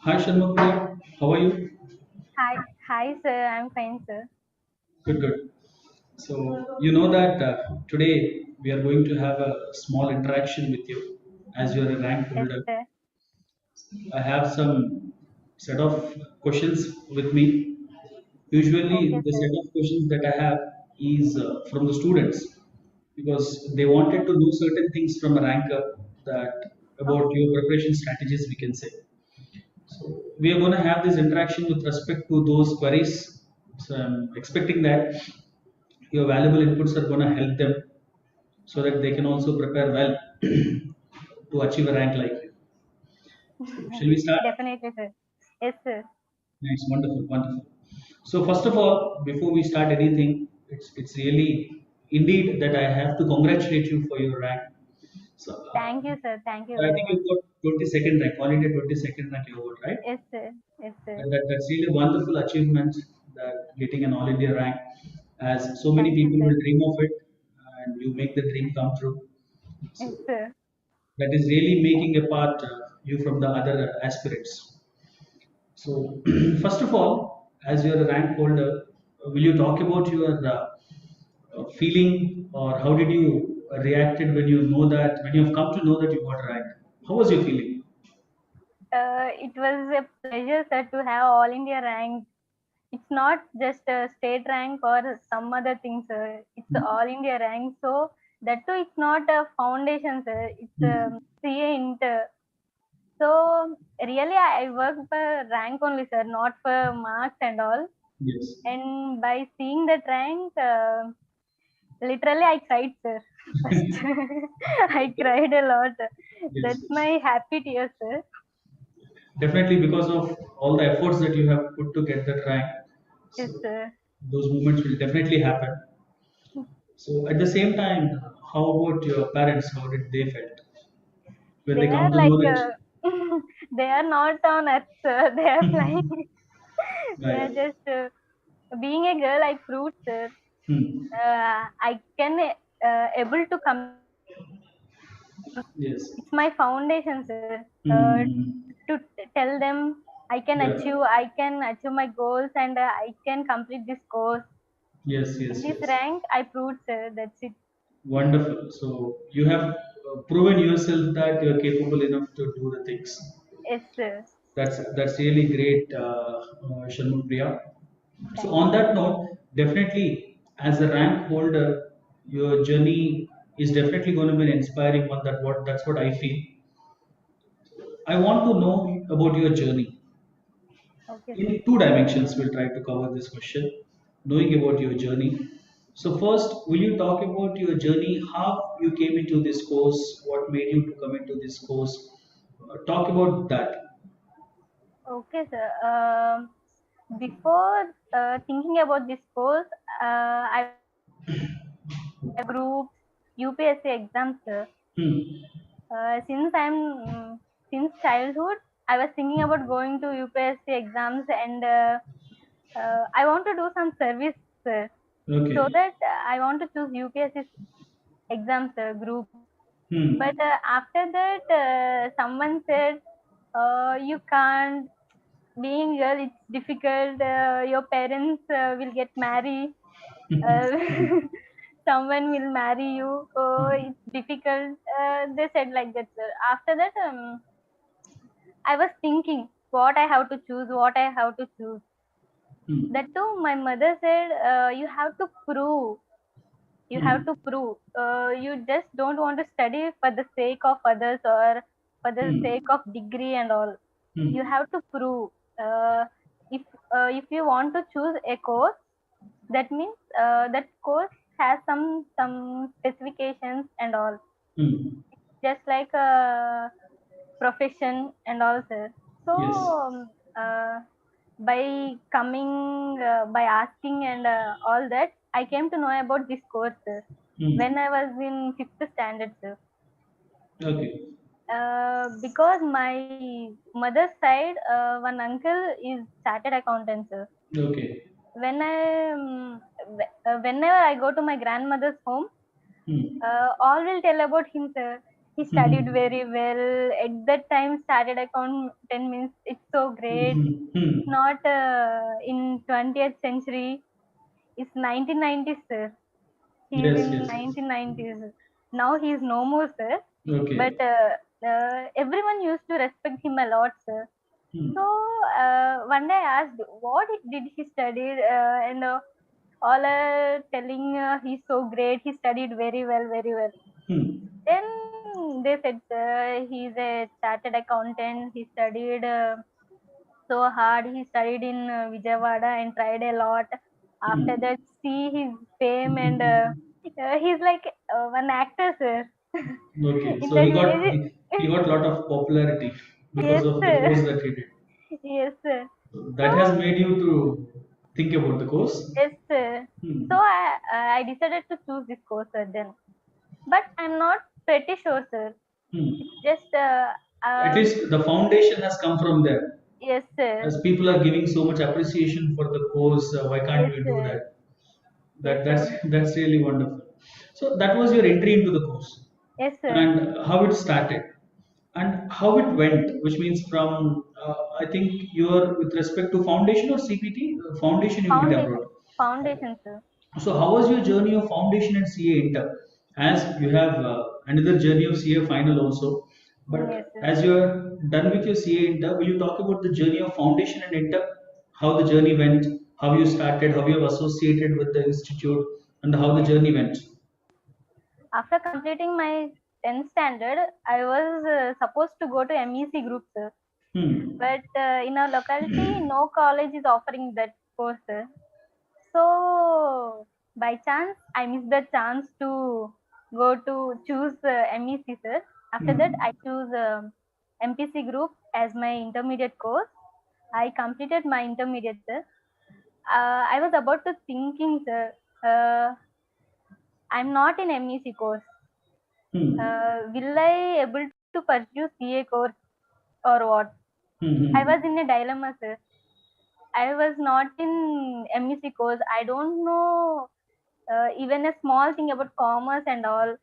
Hi Shanmuka, how are you? Hi, sir. I'm fine, sir. Good, good. So you know that today we are going to have a small interaction with you as you're a rank Yes, holder. sir. I have some set of questions with me. Usually, Okay, the sir. set of questions that I have is from the students because they wanted to know certain things from a ranker that about Okay. your preparation strategies, we can say. So we are going to have this interaction with respect to those queries. So I'm expecting that your valuable inputs are going to help them so that they can also prepare well to achieve a rank like you. So shall we start? Definitely, sir. Yes, sir. Nice, wonderful, wonderful. So first of all, before we start anything, it's really indeed that I have to congratulate you for your rank. So Thank you, sir. Thank you I very think much. you got 22nd rank, all India 22nd rank you got, right? Yes, sir. Yes, sir. And that's really a wonderful achievement that getting an all India rank, as so many Thank you, people sir. will dream of it, and you make the dream come true. So Yes, sir. that is really making apart you from the other aspirants. So, first of all, as you're a rank holder, will you talk about your feeling or how did you reacted when you know that when you have come to know that you got a rank? How was your feeling? It was a pleasure, sir, to have All India rank. It's not just a state rank or some other thing, sir. It's Hmm. All India rank. So that too, it's not a foundation, sir. It's Hmm. a CA inter. So really, I work for rank only, sir, not for marks and all. Yes. And by seeing that rank, literally I cried, sir. First, I cried a lot. Yes. That's Yes. my happy tears, sir. Definitely because of all the efforts that you have put to get that rank. Yes, So sir. those moments will definitely happen. So at the same time, how about your parents? How did they felt when They they are come to like, know that? they are not on earth, sir. They are flying. They are Right. just, being a girl, I proved, sir. Hmm. I can able to come. Yes. It's my foundation, sir. Hmm. To tell them Yeah. I can achieve my goals, and I can complete this course. Yes. With Yes. this Yes. rank, I proved, sir. That's it. Wonderful. So you have proven yourself that you are capable enough to do the things. Yes, sir. That's really great, Shanmuka. So Thank you, on sir. that note, definitely as a rank holder, your journey is definitely going to be an inspiring one. That's what I feel. I want to know about your journey Okay, sir. in two dimensions. We'll try to cover this question, knowing about your journey. So first, will you talk about your journey? How you came into this course? What made you to come into this course? Talk about that. Okay, sir. Before thinking about this course, I group UPSC exams, sir. Hmm. Since since childhood, I was thinking about going to UPSC exams, and I want to do some service, sir. So Okay. that I want to choose UPSC exams, group. But Hmm. after that, someone said, you can't, being girl, it's difficult. Your parents will get married. Uh, someone will marry you. Oh, it's difficult. They said like that, sir. After that, I was thinking what I have to choose, what I have to choose. Hmm. That too, my mother said, you have to prove. You have Hmm. to prove. You just don't want to study for the sake of others or for the sake Hmm. of degree and all. You Hmm. have to prove. Uh, if if you want to choose a course, that means that course has some specifications and all. Hmm. Just like a profession and all, sir. So Yes. by coming, by asking and all that, I came to know about this course, sir, when Hmm. I was in fifth standard, sir. Okay. Because my mother's side, one uncle is chartered accountant, sir. Okay. Whenever I go to my grandmother's home, Hmm. all will tell about him, sir. He studied very well. At that time, started account 10 means it's so great. It's Hmm. not in 20th century. It's 1990s, sir. He's Yes, in yes, yes. 1990s. Now he's no more, sir. But Okay. everyone used to respect him a lot, sir. So Hmm. one day I asked, what did he study? And all are telling he's so great. He studied very well, very well. Hmm. Then they said he's a chartered accountant. He studied so hard. He studied in Vijayawada and tried a lot. After Hmm. that, see his fame and he's like one actor, sir. Okay. In So that he got village, he got a lot of popularity because yes, of the course sir. that he did. Yes, sir. So So that has made you to think about the course. yes, sir. So Hmm. I decided to choose this course, sir. Then, but I'm not pretty sure, sir. Hmm. It's just At um, least the foundation has come from there. yes, sir. As people are giving so much appreciation for the course, why can't Yes, we do sir. that? Yes, That's sir. that's really wonderful. So that was your entry into the course, Yes, sir. and how it started, and how it went. Which means from I think you are with respect to foundation or CPT foundation you did Foundation, abroad. foundation, sir. So, how was your journey of foundation and CA inter? As you have another journey of CA final also, Yes, but sir. as you are done with your CA inter, will you talk about the journey of foundation and inter? How the journey went, how you started, how you have associated with the institute, and how the Yes. journey went. After completing my 10th standard, I was supposed to go to MEC group, sir. Hmm. But in our locality, no college is offering that course, sir. So by chance, I missed the chance to go to choose MEC, sir. After that, Hmm. I choose MPC group as my intermediate course. I completed my intermediate, sir. I was about to thinking, sir. I'm not in MEC course. Hmm. Will I able to pursue CA course or what? Hmm. I was Hmm. in a dilemma, sir. I was not in MEC course. I don't know even a small thing about commerce and all.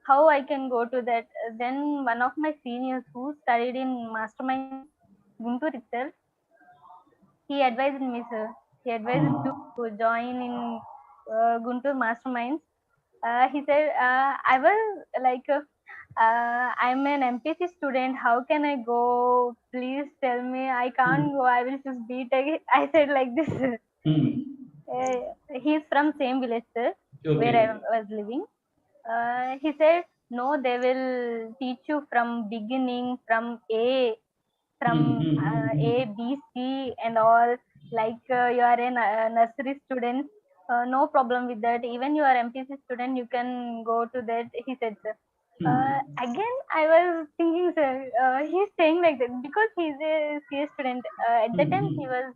How I can go to that? Then one of my seniors who studied in Masterminds Guntur itself, he advised me, sir. He advised to Hmm. join in Guntur Masterminds. He said, I was like, I'm an MPC student. How can I go? Please tell me. I can't Hmm. go. I will choose BTech. I said like this. Hmm. He's from same village, sir, where I Okay. was living. He said, no, they will teach you from beginning, from Hmm. from Hmm. Hmm. A, Hmm. B, C, and all. Like you are a nursery student, no problem with that. Even you are MPC student, you can go to that. He said, sir. Hmm. Again, I was thinking, sir, he's saying like that because he's a CA student. At Hmm. that time, he Hmm. was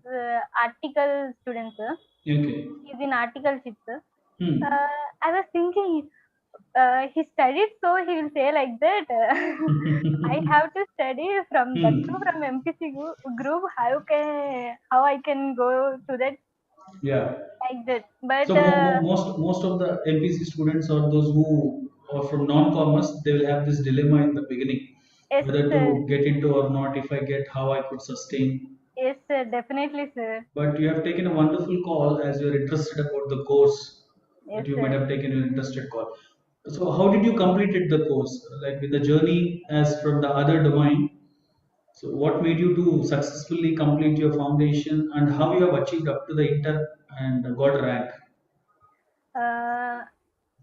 article student, sir. Okay. He's in articleship, sir. Hmm. I was thinking, he studied, so he will say like that. I have to study from that too Hmm. from MPC group. How I can go to that Yeah. like that? But So most of the MPC students or those who are from non-commerce, they will have this dilemma in the beginning, yes, whether sir. to get into or not. If I get, how I could sustain. Yes, sir. Definitely, sir. But you have taken a wonderful call as you're interested about the course that Yes, you might sir. have taken an interested call. So how did you completed the course? Like with the journey as from the other domain. So what made you to successfully complete your foundation and how you have achieved up to the inter and got a rank? Uh,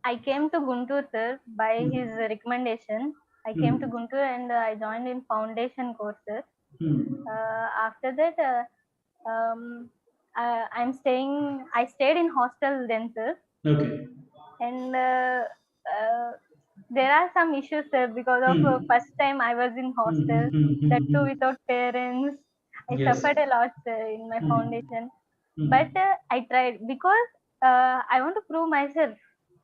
I came to Guntur, sir, by his Hmm. recommendation. I came to Hmm. Guntur and I joined in foundation courses. Hmm. After that, I stayed in hostel then, sir. Okay. And uh, there are some issues, sir, because of Hmm. first time I was in Hmm. Hmm. hostel, Hmm. that Hmm. too Hmm. without parents. I Yes. suffered a lot, sir, in my Hmm. foundation. But Hmm. I tried because I want to prove myself.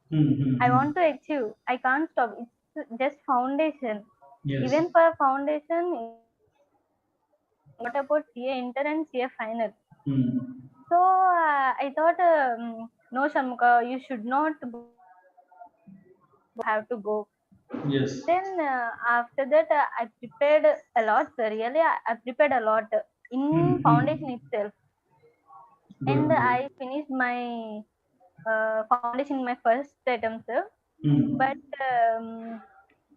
Hmm. Hmm. I Hmm. want to achieve. I can't stop. It's just foundation. Yes. Even for foundation, what about CA inter and CA final? Hmm. So I thought, no, Shanmuka, you should not go. You have to go. Yes. Then after that, I prepared a lot, sir. Really, I prepared a lot in foundation Hmm. itself, and Good, good. I finished my foundation in my first attempt, sir. Hmm. But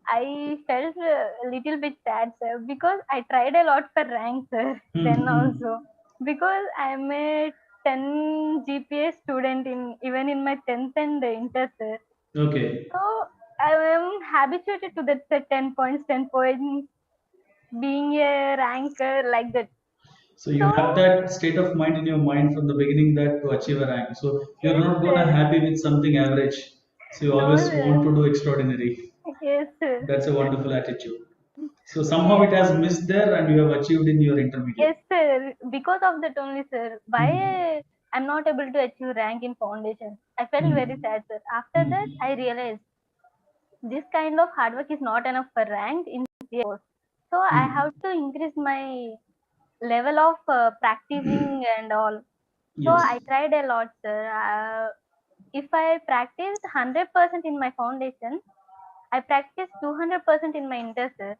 I felt a little bit sad, sir, because I tried a lot for rank, sir. Then Hmm. also, because I'm a 10 GPA student in even in my 10th and inter, sir. Okay. So I am habituated to that, sir, 10 points, 10 points, being a ranker like that. So you So have that state of mind in your mind from the beginning that to achieve a rank. So you're yes, not gonna sir. happy with something average. So you No, always want sir. to do extraordinary. Yes, sir. That's a wonderful attitude. So somehow Yes, it has missed there and you have achieved in your intermediate. yes, sir. Because of that only, sir. Hmm. Why I'm not able to achieve rank in foundation? I felt very Hmm. sad, sir. After that, Hmm. I realized this kind of hard work is not enough for rank in CA course. So I Hmm. have to increase my level of practicing and all. So Yes. I tried a lot, sir. If I practiced 100% in my foundation, I practiced 200% in my inter, sir.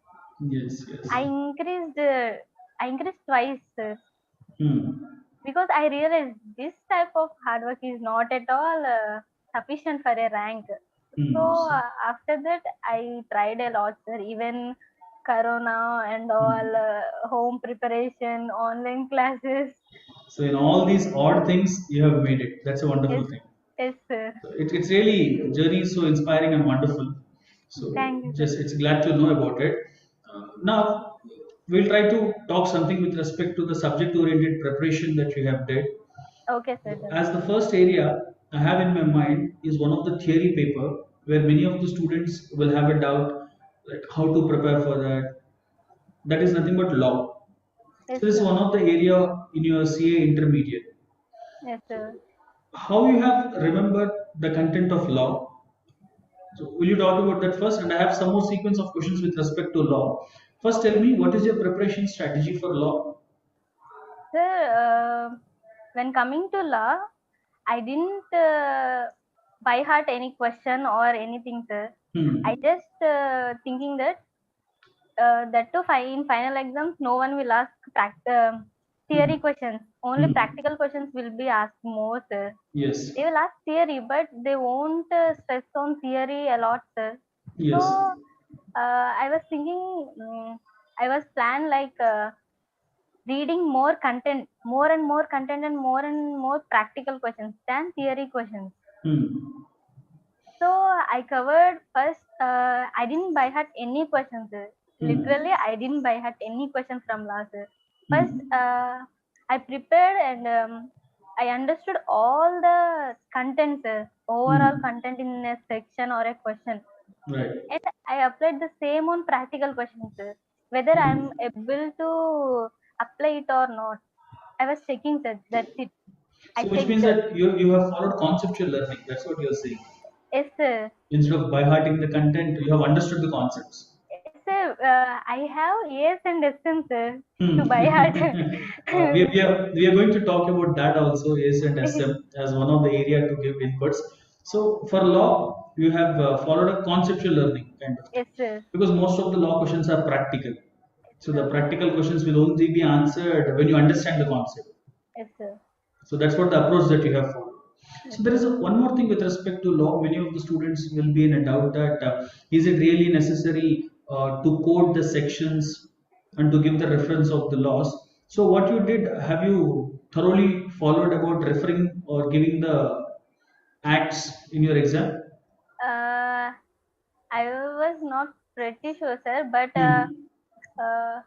Yes. Yes. I increased, twice, sir, Hmm. because I realized this type of hard work is not at all sufficient for a rank. So Hmm. after that, I tried a lot, sir. Even Corona and all, Hmm. home preparation, online classes. So in all these odd things, you have made it. That's a Yes, wonderful thing. yes, sir. So it's really journey is so inspiring and wonderful. So Thank you, sir. just it's glad to know about it. Now we'll try to talk something with respect to the subject-oriented preparation that you have did. Okay, sir. Done. As the first area I have in my mind is one of the theory paper where many of the students will have a doubt like how to prepare for that. That is nothing but law. Yes, So this is sir. one of the area in your CA intermediate. Yes, So sir. how you have remembered the content of law. So will you talk about that first? And I have some more sequence of questions with respect to law. First, tell Okay. me what is your preparation strategy for law? Sir, when coming to law, I didn't by heart any question or anything, sir. I Hmm. just thinking that too in final exams, no one will ask theory Hmm. questions. Only Hmm. practical questions will be asked more, sir. Yes. They will ask theory, but they won't stress on theory a lot, sir. So Yes. I was thinking, I was planned like. Reading more content, more and more content, and more practical questions than theory questions. Hmm. So I covered first. I didn't by heart any questions, sir. Hmm. Literally, I didn't by heart any questions from last year. First, Hmm. I prepared and I understood all the content, sir. Overall Hmm. content in a section or a question, Right. and I applied the same on practical questions, sir. Whether Hmm. I'm able to apply it or not. I was checking that. That's it. I So which checked. means that you have followed conceptual learning. That's what you're saying. Yes, sir. Instead of by hearting the content, you have understood the concepts. Yes, sir. I have A's and S's, sir, Hmm. to buy heart. We are going to talk about that also, ACE and SM, as one of the area to give inputs. So for law, you have followed a conceptual learning kind of thing Yes, sir. because most of the law questions are practical. Yes, So the sir. practical questions will only be answered when you understand the concept. Yes, sir. So that's what the approach that you have followed. Yes, So there is sir. one more thing with respect to law. Many of the students will be in a doubt that is it really necessary to code the sections and to give the reference of the laws. So what you did, have you thoroughly followed about referring or giving the acts in your exam? Uh, I was not pretty sure, sir, but Hmm. uh,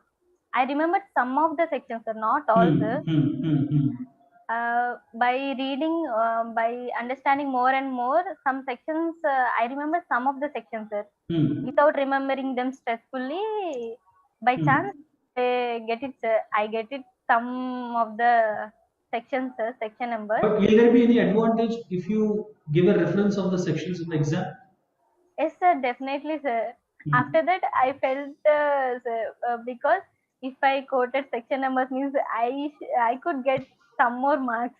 I remembered some of the sections, sir, not all, Hmm. sir. Hmm. Hmm. Hmm. By reading, by understanding more and more, some sections, I remember some of the sections, sir. Hmm. Without remembering them stressfully, by chance, Hmm. they get it, sir. I get it some of the sections, sir, section numbers. But will there be any advantage if you give a reference of the sections in the exam? Yes, sir, definitely, sir. Hmm. After that, I felt, sir, because if I quoted section numbers means I could get some more marks.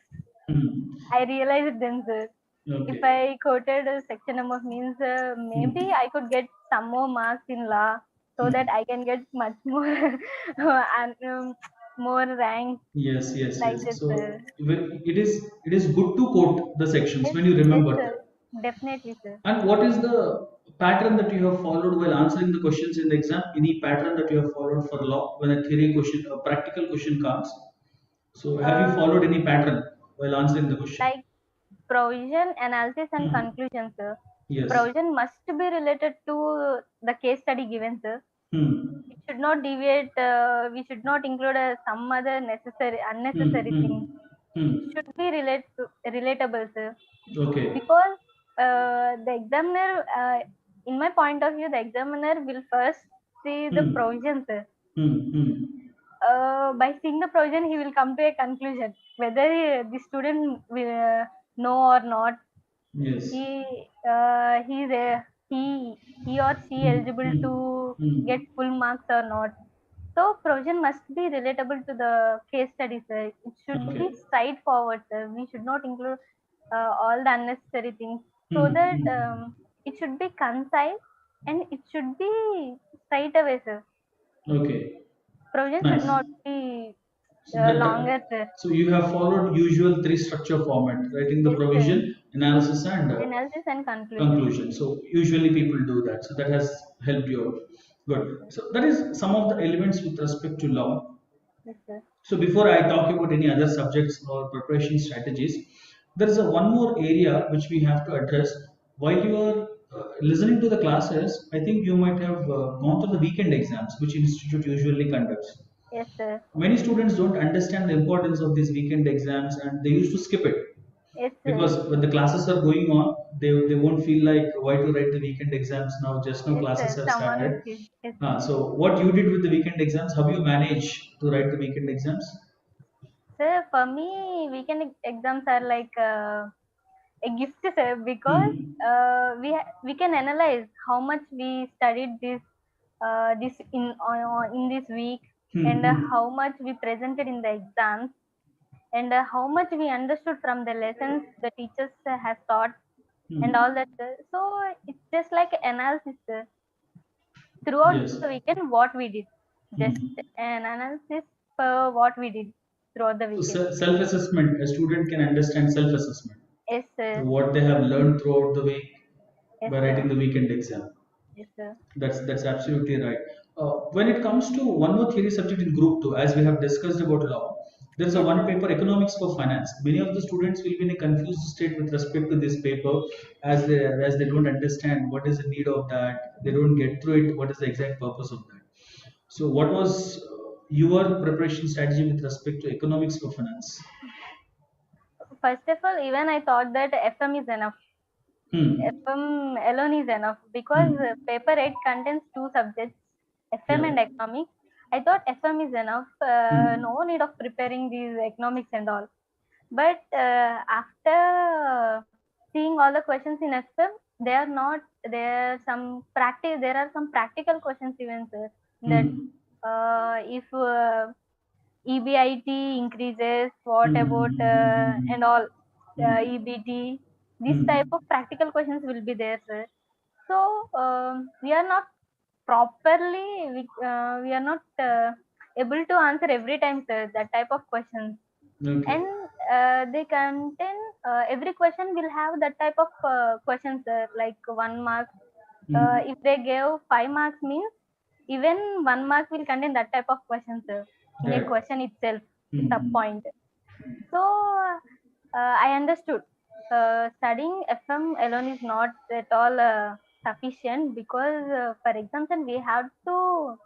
Hmm. I realized then, sir. If Okay. I quoted a section number means maybe Hmm. I could get some more marks in law so that Hmm. I can get much more and more rank Yes, yes, like yes. this. So it is good to quote the sections Yes, when you yes, remember sir. them. Definitely, sir. And what is the pattern that you have followed while answering the questions in the exam? Any pattern that you have followed for law when a theory question, a practical question comes? So have you Uh, followed any pattern while answering the question? like provision, analysis, and Hmm. conclusion, sir. Yes. Provision must be related to the case study given, sir. Hmm. It should not deviate. We should not include some other necessary, Hmm. unnecessary Hmm. things. It Hmm. should be relatable, sir. Okay. Because the examiner, in my point of view, the examiner will first see the Hmm. provision, sir. Hmm. Hmm. By seeing the provision, he will come to a conclusion whether the student will know or not. Yes. He's a, he or she Hmm. eligible Hmm. to get Hmm. full marks or not. So provision must be relatable to the case study, sir. It should be Okay. straightforward, sir. We should not include all the unnecessary things, so Hmm. that Hmm. it should be concise and it should be straight away, sir. Okay. Provision should Nice. not be So that, longer, sir. so you have followed usual three structure format, writing the Yes, sir. provision, analysis, and Analysis and conclusion. conclusion. So usually people do that. So that has helped you out. Yes, Good. sir. So that is some of the elements with respect to law. Yes, sir. So before I talk about any other subjects or preparation strategies, there is a one more area which we have to address. While you are listening to the classes, I think you might have gone through the weekend exams, which institute usually conducts. Yes, sir. Many students don't understand the importance of these weekend exams and they used to skip it Yes, sir. because when the classes are going on, they won't feel like why to write the weekend exams now, just now Yes, classes sir. have Someone will started. see. Yes, So what you did with the weekend exams, how you manage to write the weekend exams? sir. For me, weekend exams are like a gift, sir, because Hmm. we can analyze how much we studied this in this week, Hmm. and Hmm. how much we presented in the exams, and how much we understood from the lessons the teachers has taught, and all Hmm. that, sir. So it's just like analysis, sir. Throughout Yes. the weekend, what we did, just Hmm. an analysis for what we did throughout the weekend. So self-assessment, a student can understand self-assessment, Yes, sir. what they have learned throughout the week Yes, by writing sir. the weekend exam. Yes, sir. That's absolutely right. When it comes to one more theory subject in group two, as we have discussed about law, there is a Yes, one sir. paper economics for finance. Many of the students will be in a confused state with respect to this paper, as they don't understand what is the need of that. They don't get through it. What is the exact purpose of that? So, what was your preparation strategy with respect to economics for finance? First of all, even I thought that FM is enough. Hmm. FM alone is enough because Hmm. paper 8 contains two subjects, FM Yeah. and economics. I thought FM is enough. Hmm. No need of preparing these economics and all. But after seeing all the questions in FM, they are not. There are some practical questions even, sir. That Hmm. if EBIT increases, what about and Hmm. all Hmm. EBT? This type Hmm. of practical questions will be there, sir. So we are not properly we are not able to answer every time, sir, that type of questions. And Okay. they contain every question will have that type of questions, sir, like 1 mark. Hmm. If they gave 5 marks means even 1 mark will contain that type of questions, sir, in a Right. question itself, a sub Hmm. point. So I understood. Studying FM alone is not at all sufficient because for example we have to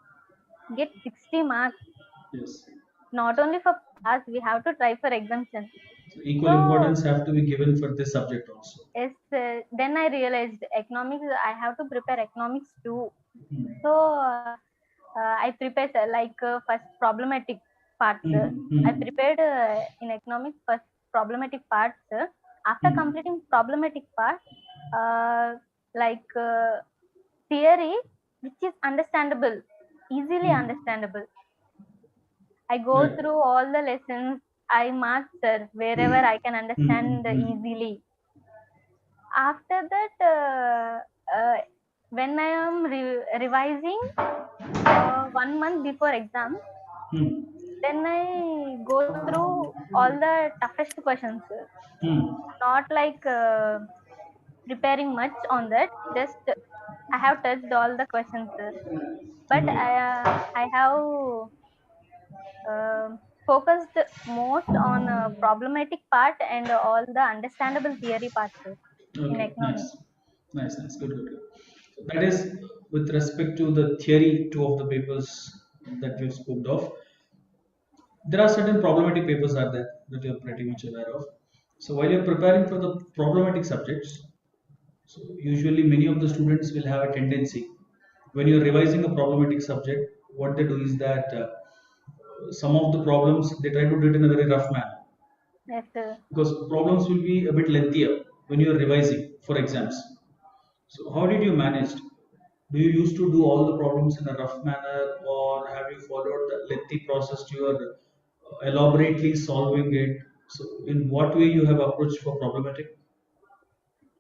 get 60 marks. Yes. Not only for pass, we have to try for exemption. So equal So importance have to be given for this subject also. yes, then I realized economics. I have to prepare economics too. Hmm. So I prepared first problematic parts. Hmm. I Hmm. prepared in economics first problematic parts. After Hmm. completing problematic part, uh, like theory, which is understandable, easily Hmm. understandable. I go Right. through all the lessons. I master wherever I can Hmm. understand Hmm. easily. after that, when I am revising 1 month before exam, Hmm. then I go through all the toughest questions. Hmm. Not like preparing much on that. Just I have touched all the questions, but Okay. I have focused most on problematic part and all the understandable theory parts in Okay. economy. Nice. Nice. Nice. Good. Good. Good. So that is with respect to the theory two of the papers that we spoke of. There are certain problematic papers are there that you're Yes, pretty sir. much aware of. So while you're preparing for the problematic subjects, so usually many of the students will have a tendency when you're revising a problematic subject, what they do is that some of the problems they try to do it in a very rough manner Yes, sir. because problems will be a bit lengthier when you're revising for exams. So how did you manage? Do you used to do all the problems in a rough manner, or have you followed the lengthy process to your elaborately solving it? So in what way you have approached for problematic?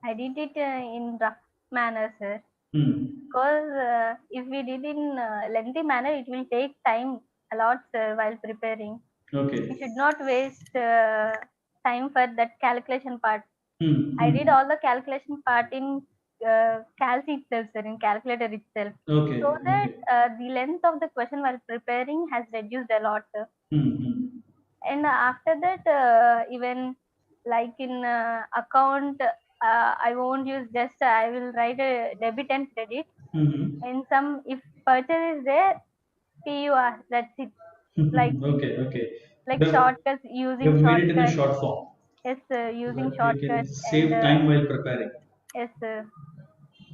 I did it in rough manner, sir. Hmm. Because if we did in lengthy manner, it will take time a lot, sir, while preparing. We Okay. should not waste time for that calculation part. Hmm. I did Hmm. all the calculation part in calc itself, sir, in calculator itself, so Okay. that Okay. the length of the question while preparing has reduced a lot. Hmm. Hmm. And after that, even like in account, I won't use just I will write a debit and credit. Hmm. And some if purchase is there, PUR. That's it. Like Okay. Okay. shortcuts You using have made it in a shortcuts. short form Yes, so using that you can shortcuts and save time while preparing. yes,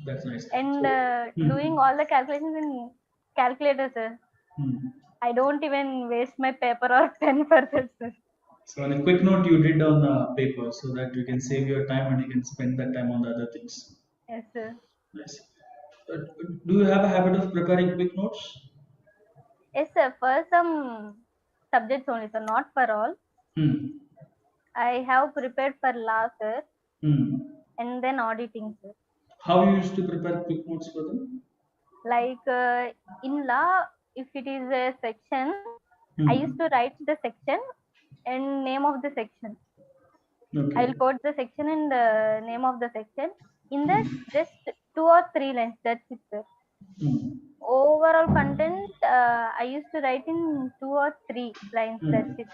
That's nice. and So, doing all the calculations in calculators. hmm. I don't even waste my paper or pen for that, sir. So on a quick note, you did on paper so that you can save your time and you can spend that time on the other things. Yes, Nice. Uh, do you have a habit of preparing quick notes? yes, sir. For some subjects only, sir. Not for all. Hmm. I have prepared for law, sir, Hmm. and then auditing, sir. How you used to prepare quick notes for them? Like in law, if it is a section, I used Hmm. to write the section and name of the section. I will Okay. quote the section and name of the section. In that, Hmm. just 2 or 3 lines. That's it, sir. Hmm. Overall content, I used to write in 2 or 3 lines. That's Hmm. it.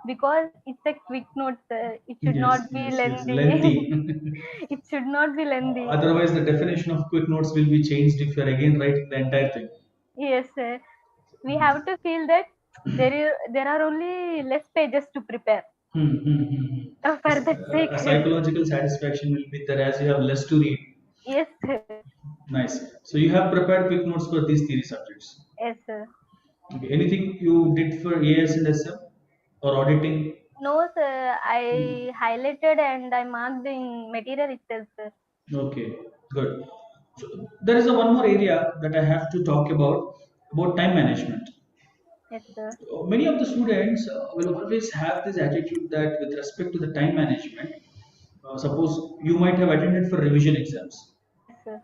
Because it's a quick note, sir. It should Yes, not be yes, yes. lengthy. Lengthy. It should not be lengthy. Otherwise, the definition of quick notes will be changed if you are again writing the entire thing. Yes, sir. We have to feel that there are only less pages to prepare. Hmm, hmm, hmm, hmm. For that A sake. psychological satisfaction will be there as you have less to read. Yes, sir. Nice. So you have prepared quick notes for these theory subjects. Yes, sir. Okay. Anything you did for AS and SM or auditing? No, sir. Hmm. I highlighted and I marked in material itself, sir. Okay. Good. So there is a one more area that I have to talk about time management. Yes, sir. Many of the students will always have this attitude that with respect to the time management, suppose you might have attended for revision exams. Yes, sir.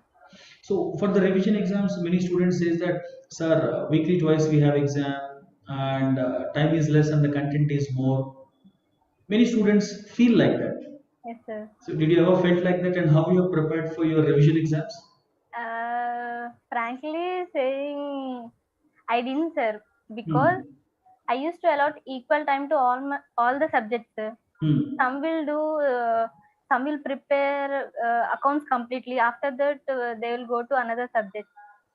So for the revision exams, many students says that, sir, weekly twice we have exam and time is less and the content is more. Many students feel like that. Yes, sir. So did you ever felt like that and how you have prepared for your revision exams? Frankly saying, I didn't, sir, because Hmm. I used to allot equal time to all the subjects, sir. Hmm. Some will do, some will prepare accounts completely. After that, they will go to another subject.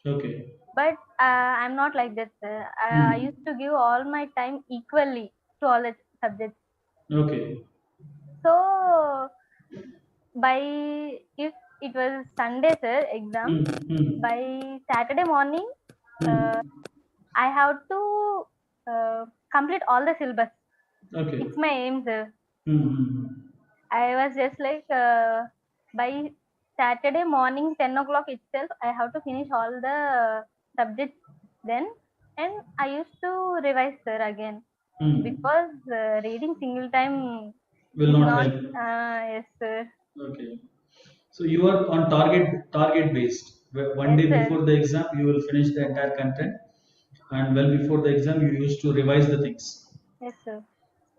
Okay. But I'm not like that, sir. I Hmm. used to give all my time equally to all the subjects. Okay. So by if it was Sunday, sir, exam, Hmm. Hmm. by Saturday morning, uh, Hmm. I have to complete all the syllabus. Okay. It's my aim, sir. Hmm. Hmm. I was just like by Saturday morning 10 o'clock itself, I have to finish all the subjects then, and I used to revise, sir, again, Hmm. because reading single time Will is not not. help. Yes, sir. Okay. So you are on target based. One Yes, day sir. before the exam, you will finish the entire content, and well before the exam, you used to revise the things. Yes, sir.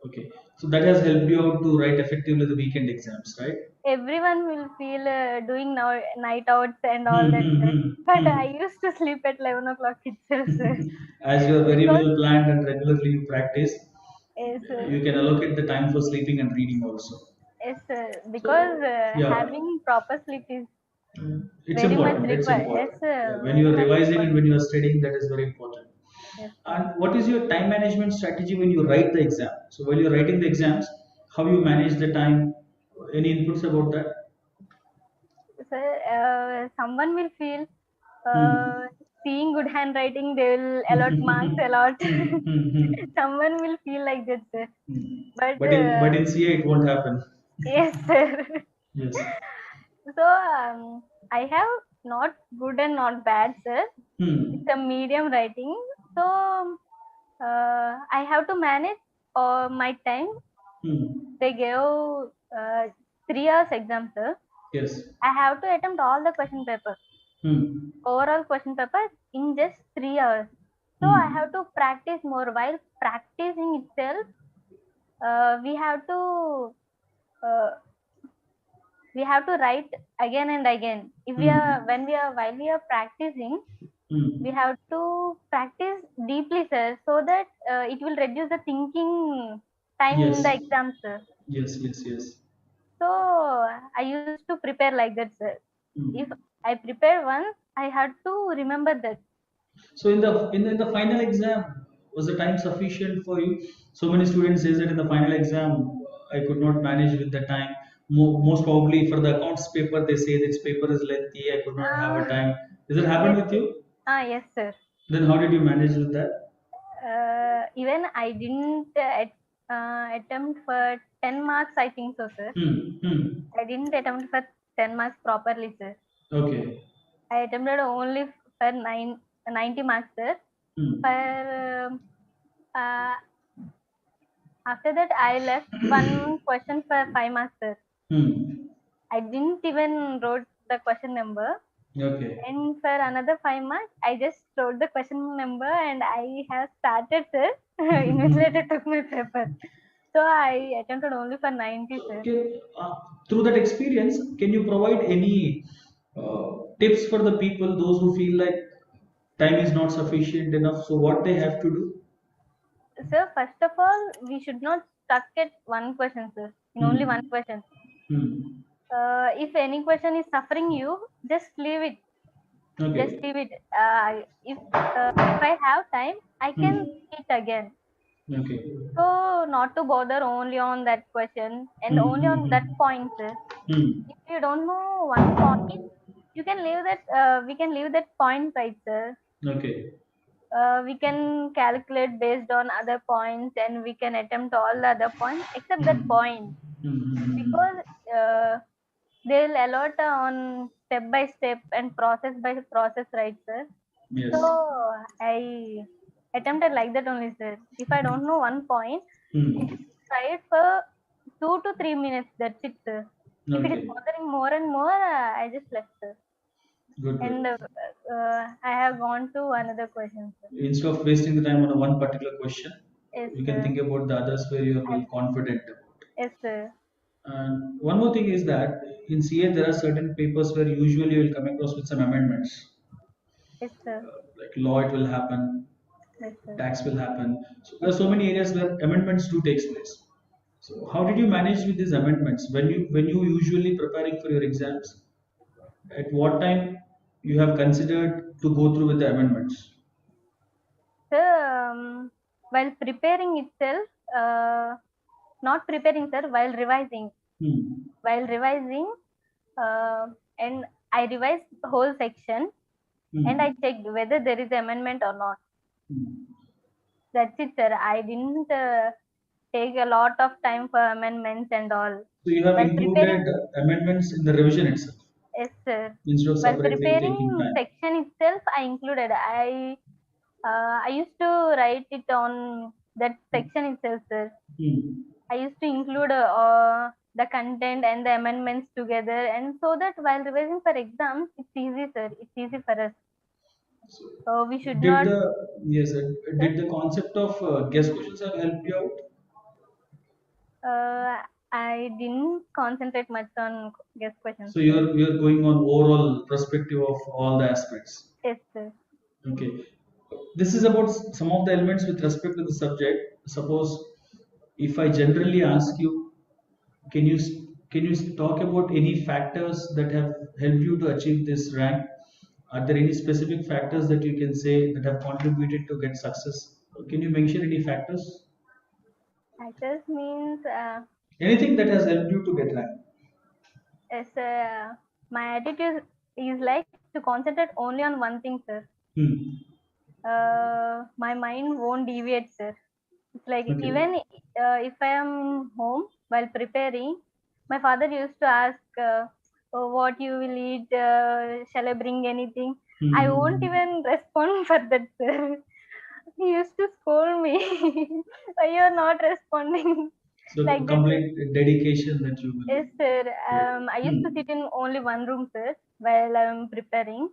Okay, so that has helped you out to write effectively the weekend exams, right? Everyone will feel doing now night outs and all Hmm, that, hmm, sir. hmm, But I hmm. used to sleep at 11 o'clock itself, sir. As you are very Because well planned and regularly you practice, yes, you can allocate the time for sleeping and reading also. yes, sir. Because So yeah, having proper sleep is it's very much important. It's required. Yes, important. Yeah, sir. when you Very are much revising and required. when you are studying, that is very important. Yes, sir. And what is your time management strategy when you write the exam? So while you're writing the exams, how you manage the time? Any inputs about that? Sir, someone will feel Hmm. seeing good handwriting, they will allot marks a lot. Hmm, hmm, hmm, Someone will feel like that, sir. hmm. But But in CA it won't happen. yes, sir. Yes. So I have not good and not bad, sir. It's Hmm. a medium writing. So I have to manage my time. Hmm. They gave 3 hours exam, sir. Yes. I have to attempt all the question paper, Hmm. overall question paper in just 3 hours. So I Hmm. have to practice more. While practicing itself, we have to uh, write again and again. If we Hmm. are when we are while we are practicing, we Hmm. have to practice deeply, sir, so that it will reduce the thinking time in the Yes. exam, sir. Yes. Yes. Yes. So I used to prepare like that, sir. If Hmm. I prepare once, I had to remember that. So in the final exam, was the time sufficient for you? So many students says that in the final exam I could not manage with the time. Most probably for the accounts paper they say this paper is lengthy. I could not have a uh, time. Does it happen yes, with you? yes, sir. Then how did you manage with that? Even I didn't attempt for 10 marks, I think so, sir. Hmm. Hmm. I didn't attempt for 10 marks properly, sir. Okay. I attempted only for 90 marks, sir. Hmm. For uh, after that, I left one question for 5 marks, sir. Hmm. I didn't even wrote the question number. Okay. And for another 5 marks, I just wrote the question number and I have started, sir. Invigilator took my paper. So I attempted only for 90, sir. Okay. Through that experience, can you provide any tips for the people, those who feel like time is not sufficient enough? So what they have to do? So first of all, we should not stuck at one question, sir. In only one Hmm. question. Hmm. If any question is suffering you, just leave it. Just Okay. leave it. If I have time, I can Hmm. see it again. Okay. So not to bother only on that question and Hmm. only on Hmm. that point, sir. Hmm. If you don't know one point, you can leave that. We can leave that point, right, sir. Okay. We can calculate based on other points and we can attempt all the other points except that Hmm. point, Hmm. Hmm. because they'll allot on step by step and process by process, right, sir? So Yes. I attempted like that only, sir. If I don't know one point, I Hmm. just try it for 2 to 3 minutes. That's it, sir. If it is Okay. bothering more and more, I just left, sir. Good. And Good. I have gone to another question, sir. Instead of wasting the time on a one particular question, Yes, you can sir. think about the others where you are well And confident about. yes, sir. And one more thing is that in CA there are certain papers where usually you will come across with some amendments. Yes, sir. Like law, it will happen, Yes, sir. tax will happen. So there Yes, are so sir. many areas where amendments do takes place. So how did you manage with these amendments when you usually preparing for your exams? At what time you have considered to go through with the amendments? Sir, while preparing itself, not preparing, sir, while revising. Hmm. While revising, uh, and I revised the whole section and I Hmm. checked whether there is amendment or not. Hmm. That's it, sir. I didn't take a lot of time for amendments and all. So you have While included preparing, amendments in the revision itself yes, sir. instead of While separately taking preparing time. section itself, I included. I used to write it on that section itself, sir. Hmm. I used to include. the content and the amendments together, and so that while revising for exams, it's easy, sir. It's easy for us. So, We should did not. the yes, Sir, did the concept of guest questions have helped you out? uh, I didn't concentrate much on guest questions, So sir. you're going on overall perspective of all the aspects. Yes, sir. Okay. This is about some of the elements with respect to the subject. Suppose if I generally ask you, can you can you talk about any factors that have helped you to achieve this rank? Are there any specific factors that you can say that have contributed to get success? Can you mention any factors? Actors means Anything that has helped you to get rank? as my attitude is like to concentrate only on one thing, sir. Hmm. My mind won't deviate, sir. It's like Okay. even if I am home while preparing, my father used to ask, "What you will eat? Shall I bring anything?" I won't Hmm. even respond for that, sir. He used to scold me. Why you are not responding? So Like that, sir. complete dedication that you will Yes, sir. take. I used to sit in only one room, sir, while I'm preparing.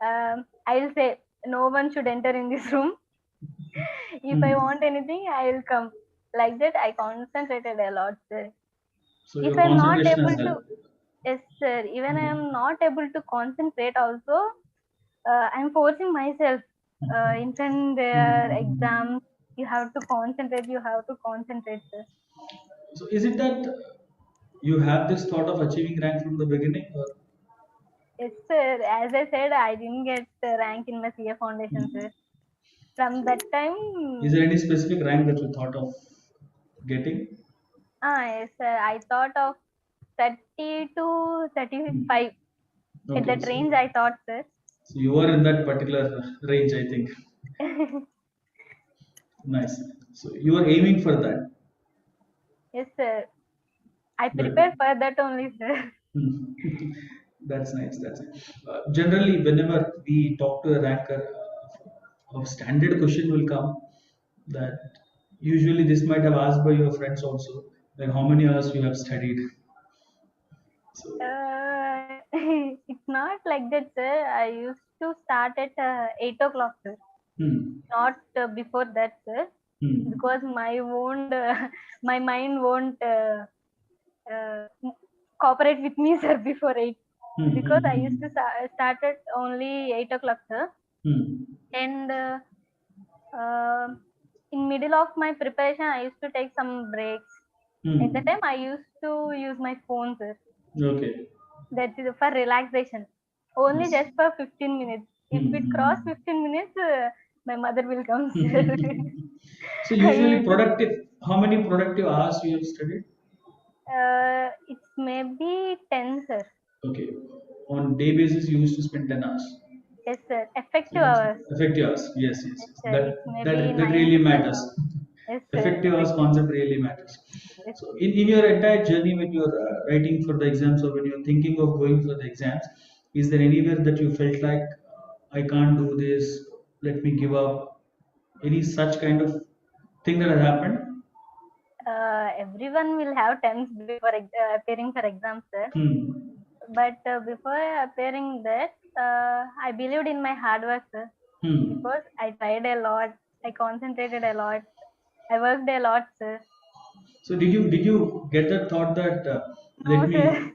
I'll say no one should enter in this room. If I Hmm. want anything, I'll come. Like that, I concentrated a lot, sir. So If your I'm not concentration has able to, helped. yes, sir. Even I Hmm. am not able to concentrate, also, I'm forcing myself. In when there are exams, you have to concentrate. You have to concentrate, sir. So is it that you have this thought of achieving rank from the beginning, or Yes, sir. As I said, I didn't get the rank in my CA foundation, sir. From that is there time, any specific rank that you thought of getting? yes, sir. I thought of 30 to Hmm. 35. At Okay, that range, I thought, sir. so you were in that particular range, I think. Nice. So you were aiming for that. Yes, sir. I prepared Good. for that only, sir. Hmm. That's nice. That's nice. Generally, whenever we talk to a ranker, a standard question will come that usually this might have asked by your friends also, like how many hours you have studied. So, It's not like that, sir. I used to start at 8 o'clock, sir. hmm, Not before that, sir. hmm, Because my mind won't uh, cooperate with me, sir, before 8. hmm, Because hmm, I used hmm, to start at only 8 o'clock, sir. hmm, And uh, in middle of my preparation, I used to take some breaks. At the hmm. time, I used to use my phone, sir. Okay. That is for relaxation. Only Yes. just for 15 minutes. If it cross Hmm. 15 minutes, my mother will come, sir. So I usually used to, productive, how many productive hours you have studied? it's maybe 10, sir. Okay. On day basis, you used to spend 10 hours. Yes, sir. So Effective that's hours. effective hours. Yes, yes, Yes, yes. sir. That It's that maybe that 9 really to 10 matters. hours. Yes, sir. Effective hours Effective. concept really matters. Yes, So in your entire journey when you're writing for the exams or when you're thinking of going for the exams, is there anywhere that you felt like I can't do this, let me give up? Any such kind of thing that has happened? everyone will have times before appearing for exams, sir. Hmm. But before appearing that, I believed in my hard work, sir. Hmm. Because I tried a lot. I concentrated a lot. I worked a lot, sir. So did you get that thought that let No, me sir.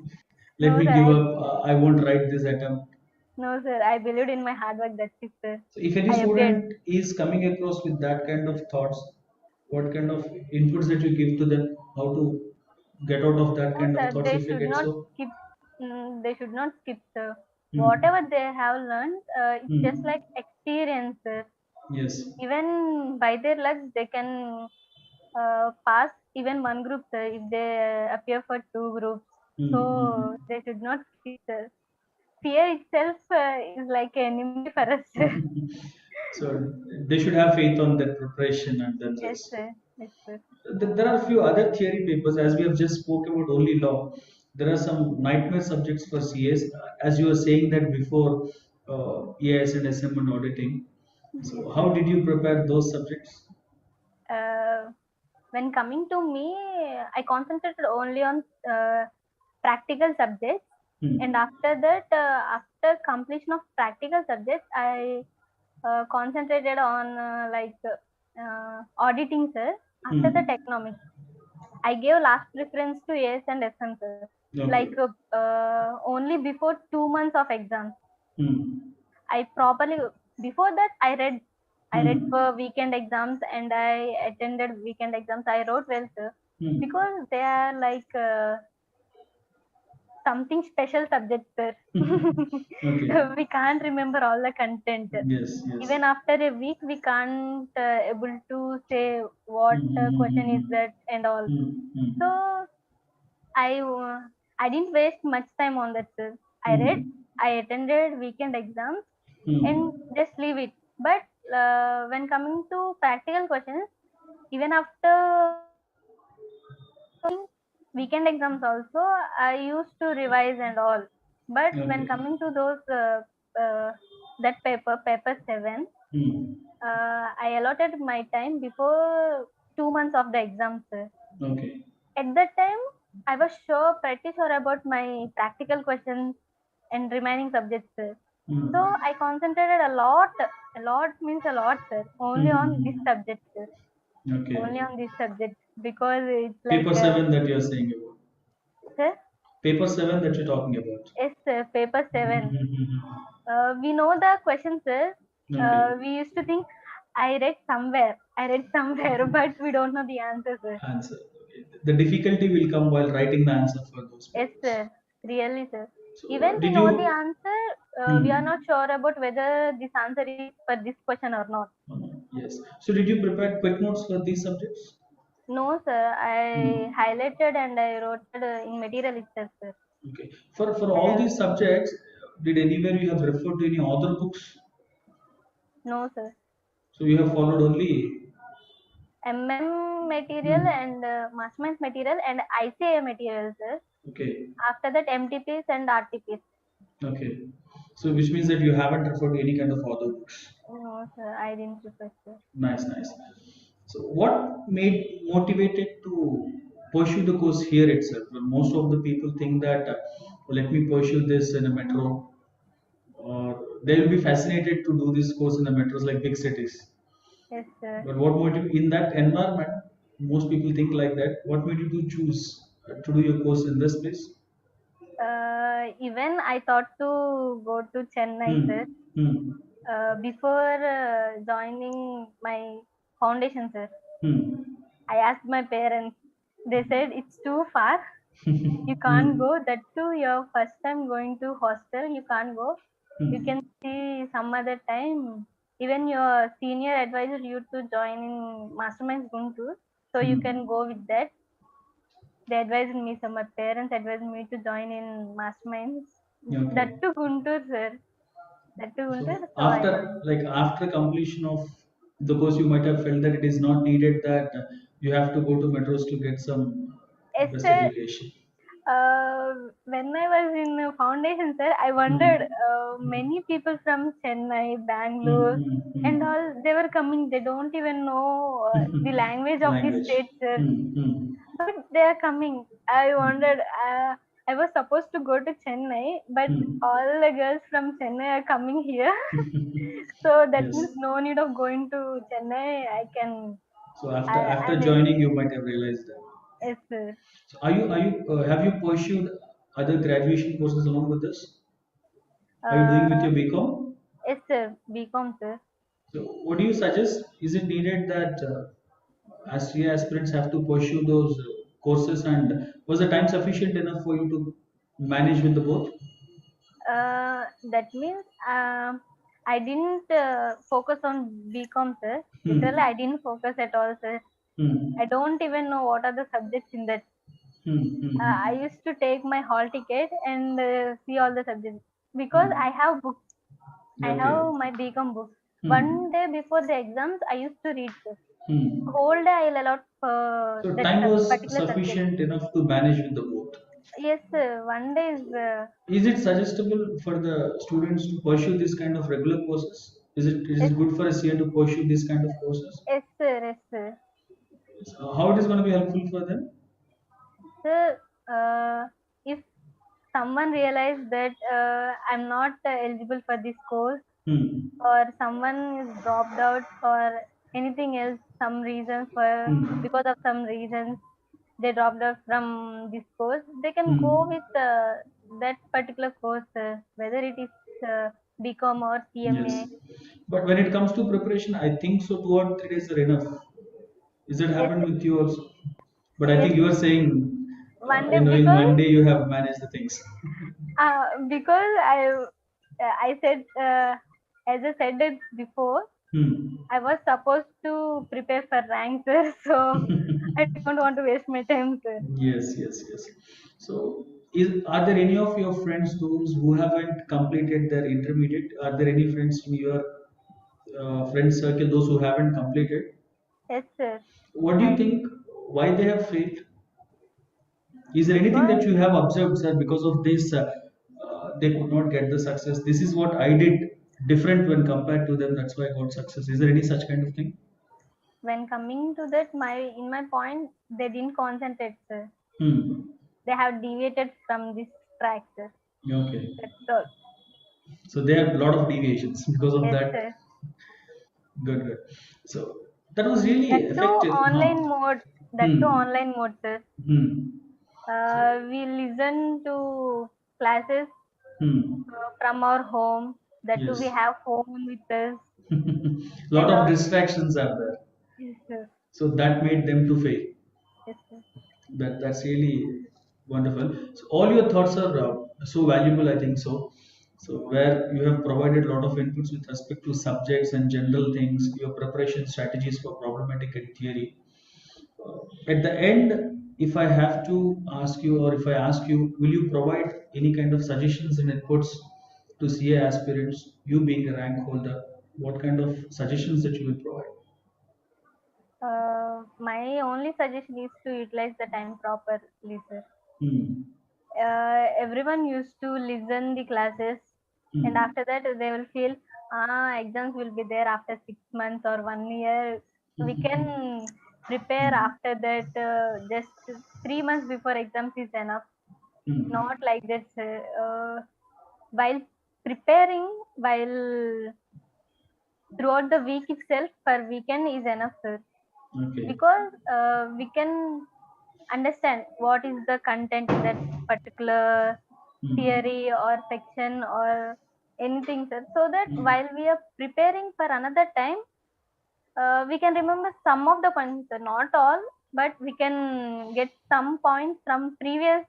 let No, me sir. give up, I won't write this attempt? No, sir. I believed in my hard work. That's it, sir. So if any I appeared. student is coming across with that kind of thoughts, what kind of inputs that you give to them, how to get out of that No, kind of sir. thoughts They if you should get not so? skip. They should not skip, sir. Hmm. Whatever they have learned, it's just Hmm. like experience, sir. Yes. Even by their luck, they can pass even one group, sir, if they appear for two groups. So Hmm. they should not skip, sir. Fear itself is like an enemy for us. Hmm. So they should have faith on their preparation and Yes, themselves. sir. Yes, sir. There are a few other theory papers, as we have just spoke about only law. There are some nightmare subjects for CS, as you were saying that before, EIS and SM and auditing. Yes, So, how sir. did you prepare those subjects? Uh, when coming to me, I concentrated only on practical subjects, and Hmm. after that, after completion of practical subjects, I concentrated on auditing, sir. After that, Hmm. economics. I gave last preference to AS and SM, sir. Like Okay. only before 2 months of exams, Hmm. I properly, before that I read Hmm. for weekend exams and I attended weekend exams. I wrote well, sir, Hmm. because they are like something special subjects, sir. Okay. We can't remember all the content. Yes, yes. Even after a week, we can't able to say Hmm. what question is Hmm. that and all. Hmm. Hmm. So I uh, I didn't waste much time on that, sir. I read, Hmm. I attended weekend exams, and Hmm. just leave it. But when coming to practical questions, even after weekend exams also, I used to revise and all. But when Okay. coming to those uh, that paper 7, Hmm. I allotted my time before 2 months of the exams, sir. Okay. At that time, I was sure, pretty sure about my practical questions and remaining subjects, sir. So Hmm. I concentrated a lot means a lot, sir, only on this Hmm. subject, sir. Okay. Only on this subject, because it's like, Paper 7 that you're saying about. sir, Paper 7 that you're talking about. yes, sir, paper 7. Hmm. We know the questions, sir. Okay. We used to think, I read somewhere, but we don't know the answer, sir. Answer. Okay. The difficulty will come while writing the answer for those Yes, papers. sir. Really, sir. So, Even we did know the you? answer, we are Hmm. not sure about whether this answer is for this question or not. Yes. So, did you prepare quick notes for these subjects? No, sir. I Hmm. highlighted and I wrote in material itself, sir. Okay. For I all have these subjects, did anywhere you have referred to any author books? no, sir. So you have followed only. MM material Hmm. and master's material and ICA material, sir. Okay. After that, MTPs and RTPs. Okay. So which means that you haven't referred to any kind of author books. No, sir. I didn't prefer, sir. Nice, nice. So what made motivated to pursue the course here itself? Well, most of the people think that let me pursue this in a metro, or they will be fascinated to do this course in the metros like big cities. Yes, sir. But what motive in that environment? Most people think like that. What made you to choose to do your course in this place? Even I thought to go to Chennai, sir. Hmm. Hmm. Before joining my foundation, sir, Hmm. I asked my parents. They said it's too far. You can't Hmm. go. That too, your first time going to hostel. You can't go. You Hmm. can see some other time. Even your senior advisor you to join in masterminds Guntur, so you can Hmm. go with that. They advised me. So my parents advised me to join in masterminds. That Okay. too Guntur, sir. That too Guntur. So So I joined. after completion of the course, you might have felt that it is not needed that you have to go to metros to get some Yes, best sir. education. When I was in foundation, sir, I wondered, Hmm. many people from Chennai, Hmm. Bangalore, Hmm. and Hmm. all, they were coming. They don't even know the language of this Language. state, sir. Hmm. Hmm. But they are coming. I wondered. I was supposed to go to Chennai, but Hmm. all the girls from Chennai are coming here. So that Yes. means no need of going to Chennai. I can. So I'm after able. joining, you might have realized that. Yes, sir. So are you have you pursued other graduation courses along with this? Are you doing with Uh, your BCom? yes, sir. BCom, sir. So what do you suggest? Is it needed that as CA aspirants have to pursue those courses, and was the time sufficient enough for you to manage with the both? That means I didn't focus on BCom, sir. Literally, Hmm. I didn't focus at all, sir. Hmm. I don't even know what are the subjects in that. Hmm. I Hmm. used to take my hall ticket and see all the subjects because Hmm. I have books. I Okay. have my BCom books. One Hmm. day before the exams, I used to read, sir. Hmm. Whole day I'll allot for So that time was particular subject. sufficient enough to manage with the both. Yes, sir. One day is Is it suggestible for the students to pursue this kind of regular courses? Is yes, it good for a CA to pursue this kind of courses? yes, sir. Yes, sir. So how it is going to be helpful for them? So, if someone realizes that I'm not eligible for this course, Hmm. or someone is dropped out, or anything else, some reason for Hmm. because of some reasons they dropped out from this course, they can go Hmm. with that particular course, whether it is BCom or Yes. CMA. But when it comes to preparation, I think so 2 or 3 days are enough. Is that Yes, happened with you also? But I yes, think you are saying, one day, in because one day you have managed the things. I said, as I said it before, Hmm. I was supposed to prepare for rank, sir, so I don't want to waste my time, sir. Yes, yes, yes. So, are there any of your friends those who haven't completed their intermediate? Are there any friends in your friend circle those who haven't completed? Yes, sir. What do you I think? Why they have failed? Is there anything that because you have observed, sir? Because of this, they could not get the success. This is what I did different when compared to them. That's why I got success. Is there any such kind of thing? when coming to that, my point, they didn't concentrate, sir. Hmm. They have deviated from this track, sir. Okay. That's all. So there are a lot of deviations because of Yes, that. sir. Good, good. So that was really That too effective, huh? online mode. That too Hmm. online mode, sir. Hmm. So, We listen to classes hmm. from our home. That too, we Yes. have phone with us Lot and of all. distractions are there. Yes, sir. So that made them to fail. Yes, sir. That's really wonderful. So all your thoughts are so valuable, I think so. So where you have provided a lot of inputs with respect to subjects and general things, your preparation strategies for problematic and theory. At the end, if I have to ask you, or if I ask you, will you provide any kind of suggestions and inputs to CA aspirants? You being a rank holder, what kind of suggestions that you will provide? My only suggestion is to utilize the time properly, sir. Hmm. Everyone used to listen the classes, and Hmm. after that they will feel, exams will be there after 6 months or 1 year. We can prepare Hmm. after that. Just 3 months before exams is enough. Hmm. Not like that, sir. While preparing, while throughout the week itself, per weekend is enough, sir, Okay. because we can understand what is the content in that particular Hmm. theory or section or anything, sir, so that Hmm. while we are preparing for another time, we can remember some of the points, sir, not all, but we can get some points from previous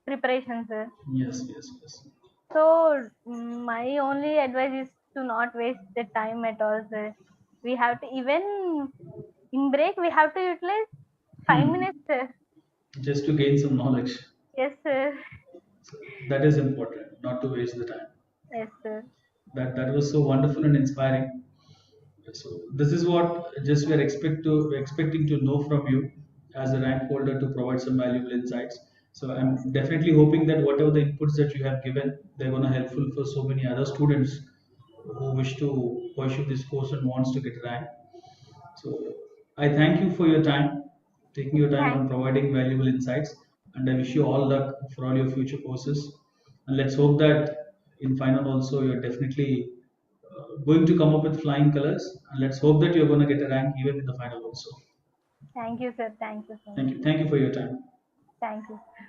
preparations, sir. Yes, yes, yes. So my only advice is to not waste the time at all, sir. We have to, even in break, we have to utilize 5 minutes, Hmm. sir. Just to gain some knowledge. Yes, sir. So that is important, not to waste the time. Yes, sir. That was so wonderful and inspiring. So this is what just we are expecting to know from you as a rank holder to provide some valuable insights. So Yes, I'm definitely hoping that whatever the inputs that you have given, they're going to helpful for so many other students who wish to pursue this course and wants to get rank. So I thank you for your time, taking your time and thank providing valuable insights. And I wish you all luck for all your future courses. And let's hope that in final also you're definitely going to come up with flying colors. And let's hope that you're going to get a rank even in the final also. thank you, sir. Thank you so Thank much. you. Thank you for your time. Thank you.